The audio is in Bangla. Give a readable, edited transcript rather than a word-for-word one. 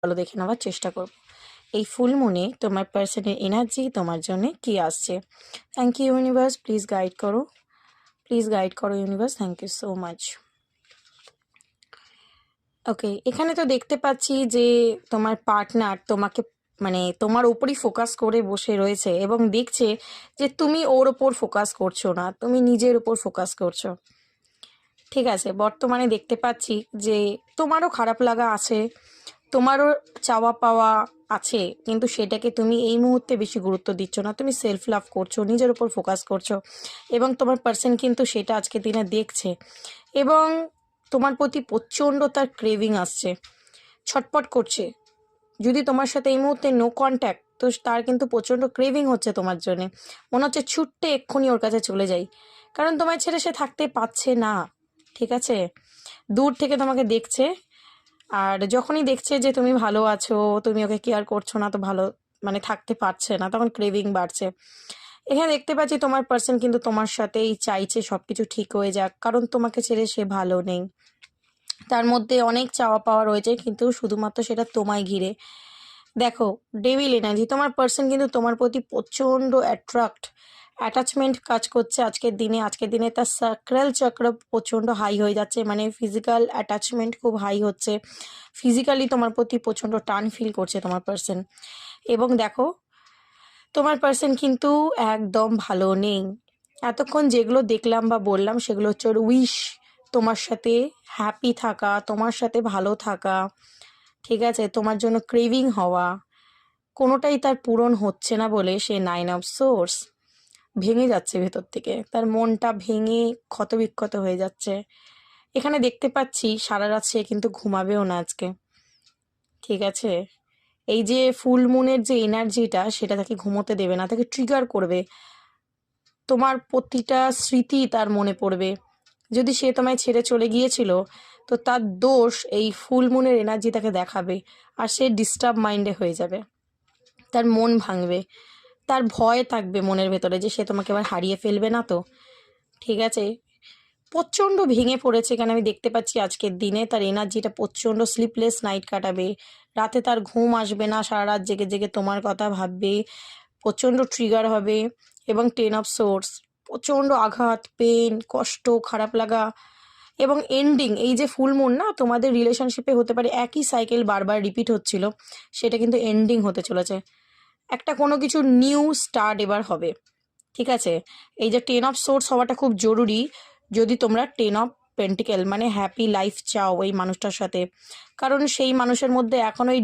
চলো দেখে নেওয়ার চেষ্টা করব এই ফুল মুনে তোমার পার্সনের এনার্জি তোমার জন্য কি আসছে। Thank you universe, please guide করো, প্লিজ গাইড করো universe, thank you so much. Okay, এখানে তো দেখতে পাচ্ছি যে তোমার পার্টনার তোমাকে মানে তোমার উপরই ফোকাস করে বসে রয়েছে এবং দেখছে যে তুমি ওর ওপর ফোকাস করছো না, তুমি নিজের উপর ফোকাস করছো। ঠিক আছে, বর্তমানে দেখতে পাচ্ছি যে তোমারও খারাপ লাগা আছে, তোমারও চাওয়া পাওয়া আছে, কিন্তু সেটাকে তুমি এই মুহূর্তে বেশি গুরুত্ব দিচ্ছ না, তুমি সেলফ লাভ করছো, নিজের উপর ফোকাস করছো এবং তোমার পার্সন কিন্তু সেটা আজকে দিনে দেখছে এবং তোমার প্রতি প্রচণ্ড তার ক্রেভিং আসছে, ছটপট করছে। যদি তোমার সাথে এই মুহূর্তে নো কন্ট্যাক্ট, তো তার কিন্তু প্রচণ্ড ক্রেভিং হচ্ছে তোমার জন্যে, মনে হচ্ছে ছুট্টে এক্ষুনি ওর কাছে চলে যাই, কারণ তোমায় ছেড়ে সে থাকতে পারছে না। ঠিক আছে, দূর থেকে তোমাকে দেখছে, আর যখনই দেখছে যে তুমি ভালো আছো, তুমি ওকে কেয়ার করছো না, তো ভালো মানে থাকতে পারছে না, তখন ক্রেভিং বাড়ছে। এখানে দেখতে পাচ্ছি তোমার পার্সন কিন্তু তোমার সাথেই চাইছে সব কিছু ঠিক হয়ে যাক, কারণ তোমাকে ছেড়ে সে ভালো নেই। তার মধ্যে অনেক চাওয়া পাওয়া রয়েছে, কিন্তু শুধুমাত্র সেটা তোমায় ঘিরে। দেখো, ডেভিল এনার্জি, তোমার পার্সন কিন্তু তোমার প্রতি প্রচণ্ড অ্যাটাচমেন্ট কাজ করছে আজকের দিনে তার সাক্রাল চক্র প্রচণ্ড হাই হয়ে যাচ্ছে, মানে ফিজিক্যাল অ্যাটাচমেন্ট খুব হাই হচ্ছে, ফিজিক্যালি তোমার প্রতি প্রচণ্ড টান ফিল করছে তোমার পার্সন। এবং দেখো, তোমার পার্সন কিন্তু একদম ভালো নেই। এতক্ষণ যেগুলো দেখলাম বা বললাম সেগুলো হচ্ছে ওর উইশ, তোমার সাথে হ্যাপি থাকা, তোমার সাথে ভালো থাকা, ঠিক আছে, তোমার জন্য ক্রেভিং হওয়া, কোনোটাই তার পূরণ হচ্ছে না বলে সে 9 অফ সোর্স ভেঙে যাচ্ছে ভেতর থেকে, তার মনটা ভেঙে ক্ষতবিক্ষত হয়ে যাচ্ছে। এখানে দেখতে পাচ্ছি সারা রাত সে কিন্তু ঘুমাবেও না আজকে। ঠিক আছে, এই যে ফুল মুনের যে এনার্জিটা সেটা তাকে ঘুমোতে দেবে না, তাকে ট্রিগার করবে, তোমার প্রতিটা স্মৃতি তার মনে পড়বে। যদি সে তোমায় ছেড়ে চলে গিয়েছিল, তো তার দোষ এই ফুল মুনের এনার্জি তাকে দেখাবে, আর সে ডিস্টার্ব মাইন্ডে হয়ে যাবে, তার মন ভাঙবে, তার ভয় থাকবে মনের ভেতরে যে সে তোমাকে আবার হারিয়ে ফেলবে না তো। ঠিক আছে, প্রচণ্ড ভেঙে পড়েছে, এখানে আমি দেখতে পাচ্ছি আজকের দিনে তার এনার্জিটা প্রচণ্ড স্লিপলেস নাইট কাটাবে, রাতে তার ঘুম আসবে না, সারা রাত জেগে জেগে তোমার কথা ভাববে, প্রচণ্ড ট্রিগার হবে। এবং 10 অফ সোর্স, প্রচণ্ড আঘাত, পেন, কষ্ট, খারাপ লাগা এবং এন্ডিং। এই যে ফুল মুন না, তোমাদের রিলেশনশিপে হতে পারে একই সাইকেল বারবার রিপিট হচ্ছিল, সেটা কিন্তু এন্ডিং হতে চলেছে, একটা কোনো কিছু নিউ স্টার্ট এবার হবে। ঠিক আছে, এই যে 10 অফ সোর্স হওয়াটা খুব জরুরি যদি তোমরা 10 অফ পেন্টিকেল মানে হ্যাপি লাইফ চাও ওই মানুষটার সাথে, কারণ সেই মানুষের মধ্যে এখন ওই